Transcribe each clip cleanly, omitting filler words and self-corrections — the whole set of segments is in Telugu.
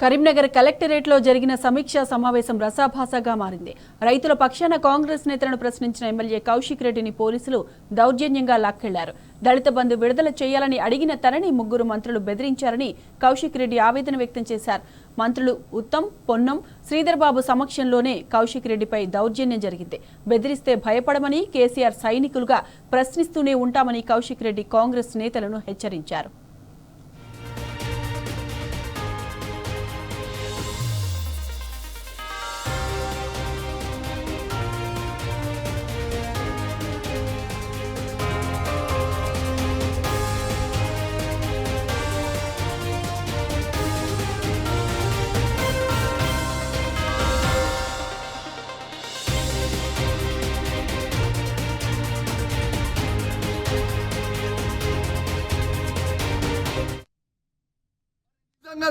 కరీంనగర్ కలెక్టరేట్లో జరిగిన సమీక్షా సమావేశం రసాభాసగా మారింది. రైతుల పక్షాన కాంగ్రెస్ నేతలను ప్రశ్నించిన ఎమ్మెల్యే కౌశిక్ రెడ్డిని పోలీసులు దౌర్జన్యంగా లాక్కెళ్లారు. దళిత బంధు విడుదల చేయాలని అడిగిన తనని ముగ్గురు మంత్రులు బెదిరించారని కౌశిక్ రెడ్డి ఆవేదన వ్యక్తం చేశారు. మంత్రులు ఉత్తమ్, పొన్నం, శ్రీధర్ బాబు సమక్షంలోనే కౌశిక్ రెడ్డిపై దౌర్జన్యం జరిగింది. బెదిరిస్తే భయపడమని, కేసీఆర్ సైనికులుగా ప్రశ్నిస్తూనే ఉంటామని కౌశిక్ రెడ్డి కాంగ్రెస్ నేతలను హెచ్చరించారు.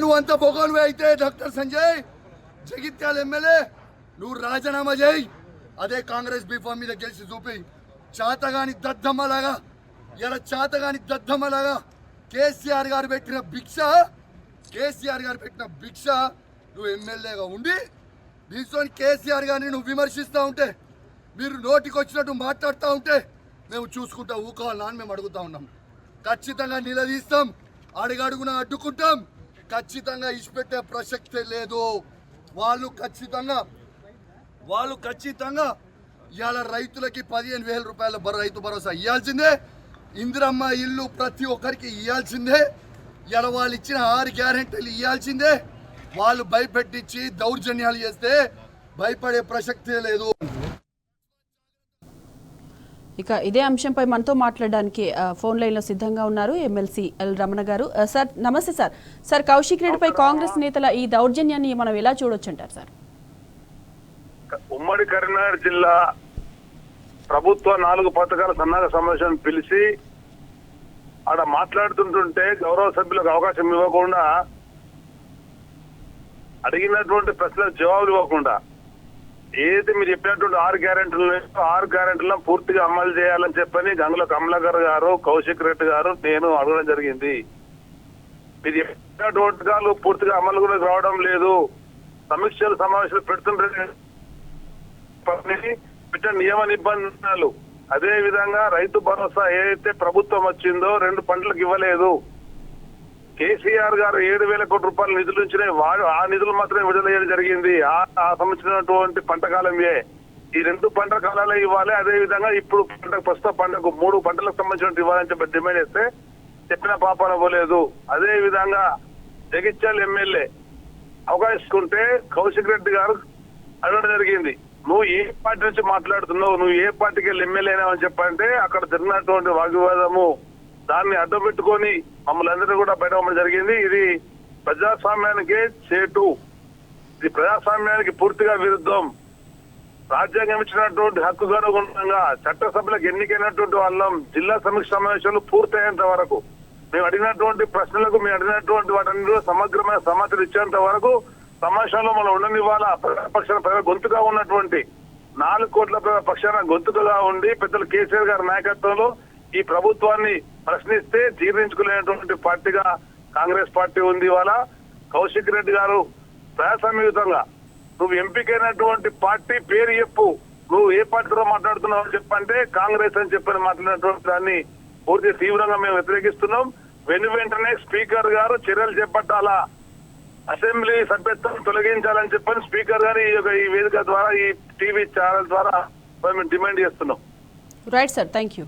నువ్వు అంత బొగోలువే అయితే డాక్టర్ సంజయ్ జగిత్యాల ఎమ్మెల్యే నువ్వు రాజీనామా చేయి. అదే కాంగ్రెస్ బీఫామ్ మీద గెలిచి చూపి చాతగాని దద్దమ్మలాగా ఇలా చాతగాని దద్దమ్మలాగా కేసీఆర్ గారు పెట్టిన భిక్ష నువ్వు ఎమ్మెల్యేగా ఉండి దీంతో కేసీఆర్ గారిని నువ్వు విమర్శిస్తూ ఉంటే, మీరు నోటికి వచ్చినట్టు మాట్లాడుతూ ఉంటే మేము చూసుకుంటా ఊకోవాలని మేము అడుగుతూ ఉన్నాం. ఖచ్చితంగా నిలదీస్తాం, అడుగడుగున అడ్డుకుంటాం. ఖచ్చితంగా ఇచ్చిపెట్టే ప్రసక్తే లేదు. వాళ్ళు ఖచ్చితంగా ఇవాళ రైతులకి 15,000 రూపాయల రైతు భరోసా ఇవ్వాల్సిందే. ఇందిరమ్మ ఇల్లు ప్రతి ఒక్కరికి ఇవ్వాల్సిందే. ఇలా వాళ్ళు ఇచ్చిన 6 గ్యారెంటీలు ఇవ్వాల్సిందే. వాళ్ళు భయపెట్టించి దౌర్జన్యాలు చేస్తే భయపడే ప్రసక్తే లేదు. ఇక ఇదే అంశంపై మనతో మాట్లాడడానికి ఫోన్ లైన్లో సిద్ధంగా ఉన్నారు ఎమ్మెల్సీ ఎల్ రమణ గారు. సార్ నమస్తే సార్. సార్ కౌశిక్ రెడ్డిపై కాంగ్రెస్ నేతల ఈ దౌర్జన్యాన్ని మనం ఎలా చూడొచ్చు అంటారు సార్? ఉమ్మడి కరీంనగర్ జిల్లా ప్రభుత్వ 4 పథకాల సన్నాహక సమావేశం పిలిచి ఆడ మాట్లాడుతుంటుంటే గౌరవ సభ్యులకు అవకాశం ఇవ్వకుండా, అడిగినటువంటి ప్రశ్నలకు జవాబులు ఇవ్వకుండా, ఏదైతే మీరు చెప్పినటువంటి 6 గ్యారెంటీలను పూర్తిగా అమలు చేయాలని చెప్పని గంగుల కమలాకర్ గారు, కౌశిక్ రెడ్డి గారు, నేను అడగడం జరిగింది. మీరు చెప్పినటువంటి పూర్తిగా అమలు కూడా రావడం లేదు. సమీక్షలు సమావేశాలు పెట్టిన నియమ నిబంధనలు, అదే విధంగా రైతు భరోసా ఏదైతే ప్రభుత్వం వచ్చిందో 2 పంటలకు ఇవ్వలేదు. కేసీఆర్ గారు 7,000 కోట్ల రూపాయల నిధులు ఇచ్చినాయి. ఆ నిధులు మాత్రమే విడుదల చేయడం జరిగింది. ఆ సంబంధించినటువంటి పంట కాలమే ఈ 2 పంట కాలాలే ఇవ్వాలి. అదే విధంగా ఇప్పుడు ప్రస్తుత పంటకు 3 పంటలకు సంబంధించిన ఇవ్వాలని చెప్పి డిమాండ్ చేస్తే చెప్పిన పాపన పోలేదు. అదే విధంగా జగిత్యాల ఎమ్మెల్యే అవకాశించుకుంటే కౌశిక్ రెడ్డి గారు అడగడం జరిగింది, నువ్వు ఏ పార్టీ నుంచి మాట్లాడుతున్నావు, నువ్వు ఏ పార్టీకి వెళ్ళి ఎమ్మెల్యే అయినావని చెప్పంటే అక్కడ జరిగినటువంటి వాగ్వివాదము దాన్ని అడ్డం పెట్టుకొని మమ్మల్ని అందరినీ కూడా బయటపడడం జరిగింది. ఇది ప్రజాస్వామ్యానికే చేటు, ఇది ప్రజాస్వామ్యానికి పూర్తిగా విరుద్ధం. రాజ్యాంగం ఇచ్చినటువంటి హక్కుకు అనుగుణంగా చట్టసభలకు ఎన్నికైనటువంటి వాళ్ళం జిల్లా సమీక్ష సమావేశాలు పూర్తయ్యేంత వరకు, మేము అడిగినటువంటి ప్రశ్నలకు మేము అడిగినటువంటి వాటిని సమగ్రమైన సమాచారం ఇచ్చేంత వరకు సమావేశంలో మనం ఉండనివ్వాలా. ప్రజాపక్షాన ప్రజల గొంతుగా ఉన్నటువంటి 4 కోట్ల ప్రజల పక్షాన గొంతుకగా ఉండి పెద్దలు కేసీఆర్ గారి నాయకత్వంలో ఈ ప్రభుత్వాన్ని ప్రశ్నిస్తే జీర్ణించుకునేటువంటి పార్టీగా కాంగ్రెస్ పార్టీ ఉంది. ఇవాళ కౌశిక్ రెడ్డి గారు ప్రజాస్వామ్యయుతంగా నువ్వు ఎంపికైనటువంటి పార్టీ పేరు చెప్పు, నువ్వు ఏ పార్టీతో మాట్లాడుతున్నావు అని చెప్పంటే కాంగ్రెస్ అని చెప్పని మాట్లాడినటువంటి దాన్ని పూర్తి తీవ్రంగా మేము వ్యతిరేకిస్తున్నాం. వెంటనే స్పీకర్ గారు చర్యలు చేపట్టాలా, అసెంబ్లీ సభ్యత్వం తొలగించాలని చెప్పని స్పీకర్ గారు ఈ వేదిక ద్వారా, ఈ టీవీ ఛానల్ ద్వారా మేము డిమాండ్ చేస్తున్నాం. Right sir, thank you.